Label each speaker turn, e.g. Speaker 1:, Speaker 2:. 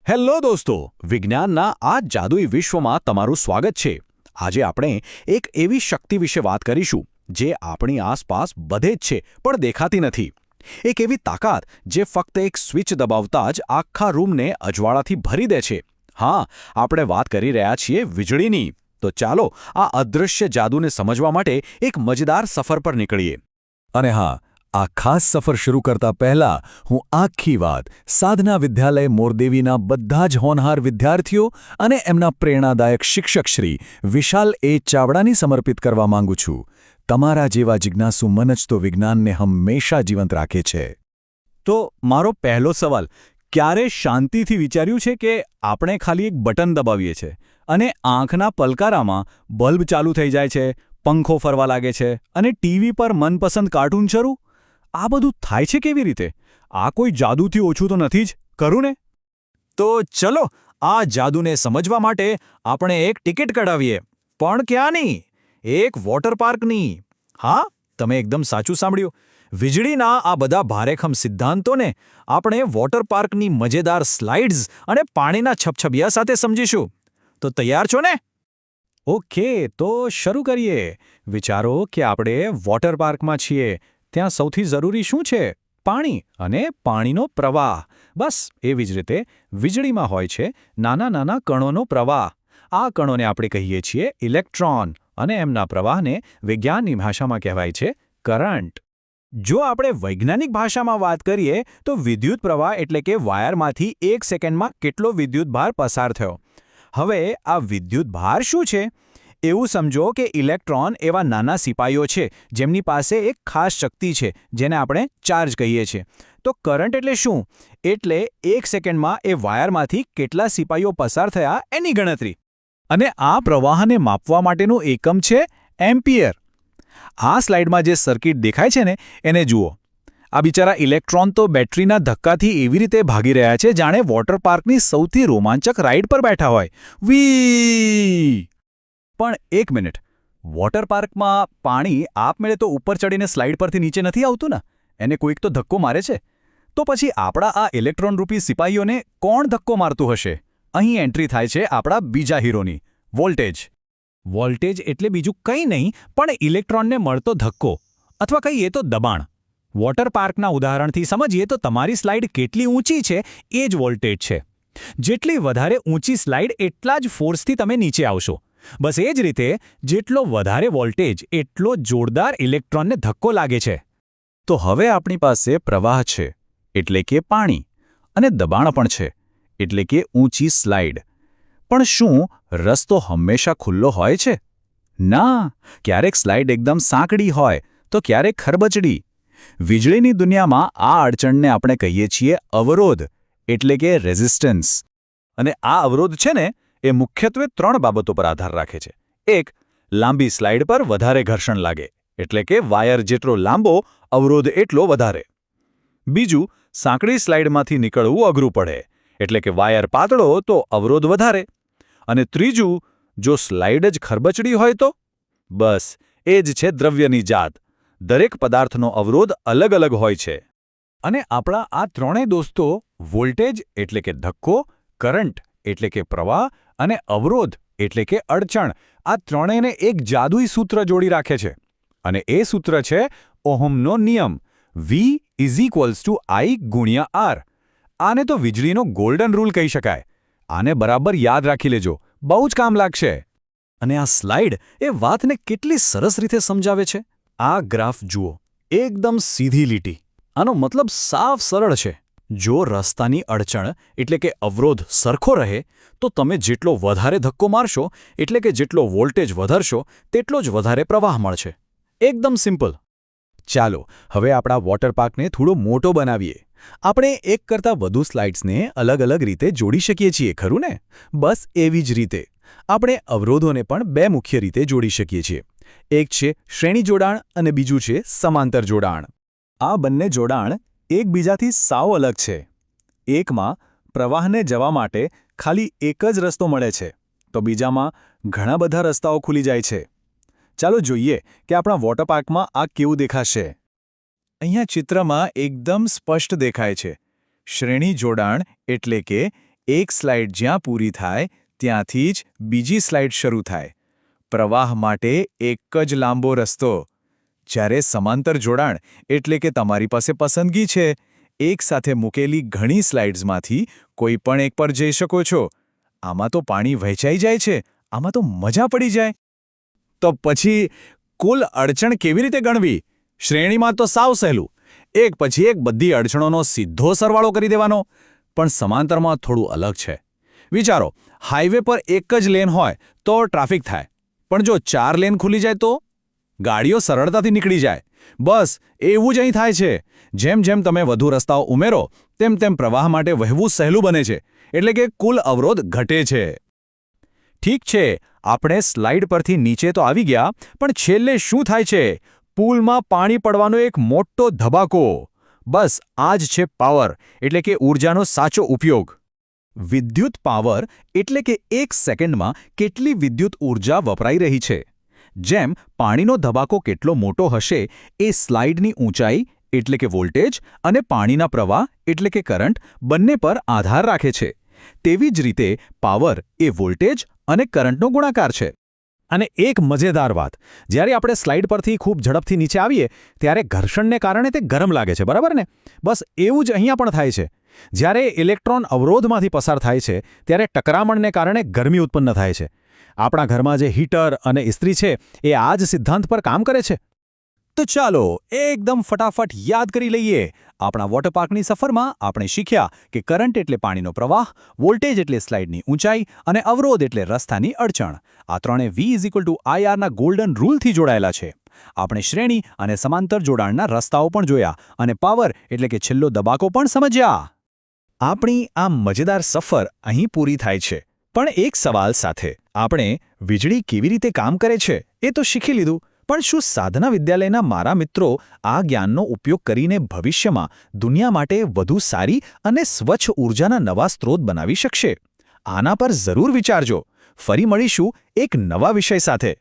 Speaker 1: Hello દોસ્તો, વિજ્ઞાનના આ જાદુઈ વિશ્વમાં તમારું સ્વાગત છે. આજે આપણે એક એવી શક્તિ વિશે વાત કરીશું જે આપણી આસપાસ બધે જ છે પણ દેખાતી નથી. એક એવી તાકાત જે ફક્ત એક સ્વિચ દબાવતા જ આખા રૂમને અજવાળાથી ભરી દે છે. હા, આપણે વાત કરી રહ્યા છીએ વીજળીની. તો ચાલો આ અદૃશ્ય જાદુને સમજવા માટે એક મજેદાર સફર પર નીકળીએ.
Speaker 2: અને હા, આ ખાસ સફર શરૂ કરતા પહેલા હું આખી વાત સાધના વિદ્યાલય મોરદેવીના બધા જ હોનહાર વિદ્યાર્થીઓ અને એમના પ્રેરણાદાયક શિક્ષક શ્રી વિશાલ એ ચાવડાની સમર્પિત કરવા માંગુ છું. તમારા જેવા જિજ્ઞાસુ મન જ તો વિજ્ઞાનને હંમેશા જીવંત રાખે છે.
Speaker 1: તો મારો પહેલો સવાલ, ક્યારે શાંતિથી વિચાર્યું છે કે આપણે ખાલી એક બટન દબાવીએ છીએ અને આંખના પલકારામાં બલ્બ ચાલુ થઈ જાય છે, પંખો ફરવા લાગે છે અને ટીવી પર મનપસંદ કાર્ટૂન શરૂ? આ બધું થાય છે કેવી રીતે? આ કોઈ જાદુથી ઓછું તો નથી જ, ખરું ને? તો ચલો આ જાદુને સમજવા માટે આપણે એક ટિકિટ કઢાવીએ. પણ ક્યાંની? એક વોટર પાર્કની. હા, તમે એકદમ સાચું સાંભળ્યું. વીજળીના આ બધા ભારેખમ સિદ્ધાંતોને આપણે વોટર પાર્કની મજેદાર સ્લાઇડ્સ અને પાણીના છબછબિયા સાથે સમજીશું. તો તૈયાર છો ને? ઓકે, તો શરૂ કરીએ. વિચારો કે આપણે વોટર પાર્કમાં છીએ. ત્યાં સૌથી જરૂરી શું છે? પાણી અને પાણીનો પ્રવાહ. બસ એવી જ રીતે વીજળીમાં હોય છે નાના નાના કણોનો પ્રવાહ. આ કણોને આપણે કહીએ છીએ ઇલેક્ટ્રોન અને એમના પ્રવાહને વિજ્ઞાનની ભાષામાં કહેવાય છે કરંટ. જો આપણે વૈજ્ઞાનિક ભાષામાં વાત કરીએ તો વિદ્યુત પ્રવાહ એટલે કે વાયરમાંથી 1 સેકન્ડમાં કેટલો વિદ્યુતભાર પસાર થયો. હવે આ વિદ્યુતભાર શું છે? એવું સમજો કે ઇલેક્ટ્રોન એવા નાના સિપાહીઓ છે જેમની પાસે એક ખાસ શક્તિ છે જેને આપણે ચાર્જ કહીએ છીએ. તો કરંટ એટલે શું? એટલે 1 સેકન્ડમાં એ વાયરમાંથી કેટલા સિપાહીઓ પસાર થયા એની ગણતરી. અને આ પ્રવાહને માપવા માટેનું એકમ છે એમ્પિયર. આ સ્લાઇડમાં જે સર્કિટ દેખાય છે ને એને જુઓ. આ બિચારા ઇલેક્ટ્રોન તો બેટરીના ધક્કાથી એવી રીતે ભાગી રહ્યા છે જાણે વોટર પાર્કની સૌથી રોમાંચક રાઇડ પર બેઠા હોય. વી! પણ એક મિનિટ, વોટર પાર્કમાં પાણી આપમેળે તો ઉપર ચડીને સ્લાઇડ પરથી નીચે નથી આવતું ને? એને કોઈક તો ધક્કો મારે છે. તો પછી આપણા આ ઇલેક્ટ્રોનરૂપી સિપાહીઓને કોણ ધક્કો મારતું હશે? અહીં એન્ટ્રી થાય છે આપણા બીજા હીરોની, વોલ્ટેજ. વોલ્ટેજ એટલે બીજું કંઈ નહીં પણ ઇલેક્ટ્રોનને મળતો ધક્કો, અથવા કહીએ તો દબાણ. વોટર પાર્કના ઉદાહરણથી સમજીએ તો તમારી સ્લાઇડ કેટલી ઊંચી છે એ જ વોલ્ટેજ છે. જેટલી વધારે ઊંચી સ્લાઇડ એટલા જ ફોર્સથી તમે નીચે આવશો. બસ એ જ રીતે જેટલો વધારે વોલ્ટેજ એટલો જોરદાર ઇલેક્ટ્રોનને ધક્કો લાગે છે. તો હવે આપણી પાસે પ્રવાહ છે એટલે કે પાણી, અને દબાણ પણ છે એટલે કે ઊંચી સ્લાઇડ. પણ શું રસ્તો હંમેશા ખુલ્લો હોય છે? ના, ક્યારેક સ્લાઇડ એકદમ સાંકડી હોય તો ક્યારેક ખરબચડી. વીજળીની દુનિયામાં આ અડચણને આપણે કહીએ છીએ અવરોધ એટલે કે રેઝિસ્ટન્સ. અને આ અવરોધ છે ને એ મુખ્યત્વે 3 બાબતો પર આધાર રાખે છે. એક, લાંબી સ્લાઇડ પર વધારે ઘર્ષણ લાગે એટલે કે વાયર જેટલો લાંબો અવરોધ એટલો વધારે. બીજું, સાંકડી સ્લાઇડમાંથી નીકળવું અઘરું પડે એટલે કે વાયર પાતળો તો અવરોધ વધારે. અને ત્રીજું, જો સ્લાઇડ જ ખરબચડી હોય તો? બસ એ જ છે દ્રવ્યની જાત. દરેક પદાર્થનો અવરોધ અલગ અલગ હોય છે. અને આપણા આ ત્રણેય દોસ્તો વોલ્ટેજ એટલે કે ધક્કો, કરંટ એટલે કે પ્રવાહ અને અવરોધ એટલે કે અડચણ, આ ત્રણેયને એક જાદુઈ સૂત્ર જોડી રાખે છે. અને એ સૂત્ર છે ઓહમનો નિયમ, V = I × R. આને તો વીજળીનો ગોલ્ડન રૂલ કહી શકાય. આને બરાબર યાદ રાખી લેજો, બહુ જ કામ લાગશે. અને આ સ્લાઇડ એ વાતને કેટલી સરસ રીતે સમજાવે છે. આ ગ્રાફ જુઓ, એકદમ સીધી લીટી. આનો મતલબ સાફ સરળ છે. જો રસ્તાની અડચણ એટલે કે અવરોધ સરખો રહે તો તમે જેટલો વધારે ધક્કો મારશો એટલે કે જેટલો વોલ્ટેજ વધારશો તેટલો જ વધારે પ્રવાહ મળશે. એકદમ સિમ્પલ. ચાલો હવે આપણા વોટર પાર્કને થોડો મોટો બનાવીએ. આપણે એક કરતાં વધુ સ્લાઇડ્સને અલગ અલગ રીતે જોડી શકીએ છીએ, ખરું ને? બસ એવી જ રીતે આપણે અવરોધોને પણ 2 મુખ્ય રીતે જોડી શકીએ છીએ. એક છે શ્રેણી જોડાણ અને બીજું છે સમાંતર જોડાણ. આ બંને જોડાણ એકબીજાથી સાવ અલગ છે. એકમાં પ્રવાહને જવા માટે ખાલી એક જ રસ્તો મળે છે, તો બીજામાં ઘણા બધા રસ્તાઓ ખુલી જાય છે. ચાલો જોઈએ કે આપણા વોટર પાર્કમાં આ કેવું દેખાશે. અહીંયા ચિત્રમાં એકદમ સ્પષ્ટ દેખાય છે. શ્રેણી જોડાણ એટલે કે
Speaker 2: એક સ્લાઇડ જ્યાં પૂરી થાય ત્યાંથી જ બીજી સ્લાઇડ શરૂ થાય. પ્રવાહ માટે એક જ લાંબો રસ્તો. જ્યારે સમાંતર જોડાણ એટલે કે તમારી પાસે પસંદગી છે, એક સાથે મૂકેલી ઘણી સ્લાઇડ્સમાંથી કોઈ પણ એક પર જઈ શકો છો. આમાં તો પાણી વહેંચાઈ જાય છે, આમાં તો મજા પડી જાય. તો પછી કુલ અડચણ કેવી રીતે ગણવી? શ્રેણીમાં તો સાવ સહેલું. એક પછી એક બધી અડચણોનો સીધો સરવાળો કરી દેવાનો. પણ સમાંતરમાં થોડું અલગ છે. વિચારો, હાઈવે પર એક જ લેન હોય તો ટ્રાફિક થાય, પણ જો 4 લેન ખુલી જાય તો ગાડીઓ સરળતાથી નીકળી જાય. બસ એવું જ અહીં થાય છે. જેમ જેમ તમે વધુ રસ્તાઓ ઉમેરો તેમ તેમ પ્રવાહ માટે વહેવું સહેલું બને છે, એટલે કે કુલ અવરોધ ઘટે છે. ઠીક છે, આપણે સ્લાઇડ પરથી નીચે તો આવી ગયા, પણ છેલ્લે શું થાય છે? પુલમાં પાણી પડવાનો એક મોટો ધબાકો. બસ આ જ છે પાવર, એટલે કે ઊર્જાનો સાચો ઉપયોગ. વિદ્યુત પાવર એટલે કે એક સેકન્ડમાં કેટલી વિદ્યુત ઊર્જા વપરાઈ રહી છે. જેમ પાણીનો ધબાકો કેટલો મોટો હશે, એ સ્લાઇડની ઊંચાઈ એટલે કે વોલ્ટેજ અને પાણીના પ્રવાહ એટલે કે કરંટ બંને પર આધાર રાખે છે. તેવી જ રીતે પાવર એ વોલ્ટેજ અને કરંટનો ગુણાકાર છે. અને એક મજેદાર વાત, જ્યારે આપણે સ્લાઇડ પરથી ખૂબ ઝડપથી નીચે આવીએ ત્યારે ઘર્ષણને કારણે તે ગરમ લાગે છે, બરાબર ને? બસ એવું જ અહીંયા પણ થાય છે. જ્યારે ઇલેક્ટ્રોન અવરોધમાંથી પસાર થાય છે ત્યારે ટકરામણને કારણે ગરમી ઉત્પન્ન થાય છે. આપણા ઘરમાં જે હીટર અને ઇસ્ત્રી છે એ આ જ સિદ્ધાંત પર કામ કરે છે. તો ચાલો એકદમ ફટાફટ યાદ કરી લઈએ. આપણા વોટર પાર્કની સફરમાં આપણે શીખ્યા કે કરંટ એટલે પાણીનો પ્રવાહ, વોલ્ટેજ એટલે સ્લાઇડની ઊંચાઈ અને અવરોધ એટલે રસ્તાની અડચણ. આ ત્રણે V=IR ના ગોલ્ડન રૂલથી જોડાયેલા છે. આપણે શ્રેણી અને સમાંતર જોડાણના રસ્તાઓ પણ જોયા અને પાવર એટલે કે છેલ્લો દબાકો પણ સમજ્યા. આપણી આ મજેદાર સફર અહીં પૂરી થાય છે. પણ એક સવાલ સાથે, આપણે વીજળી કેવી રીતે કામ કરે છે એ તો શીખી લીધું, પણ શું સાધના વિદ્યાલયના મારા મિત્રો આ જ્ઞાનનો ઉપયોગ કરીને ભવિષ્યમાં દુનિયા માટે વધુ સારી અને સ્વચ્છ ઊર્જાના નવા સ્ત્રોત બનાવી શકશે? આના પર જરૂર વિચારજો. ફરી મળીશું એક નવા વિષય સાથે.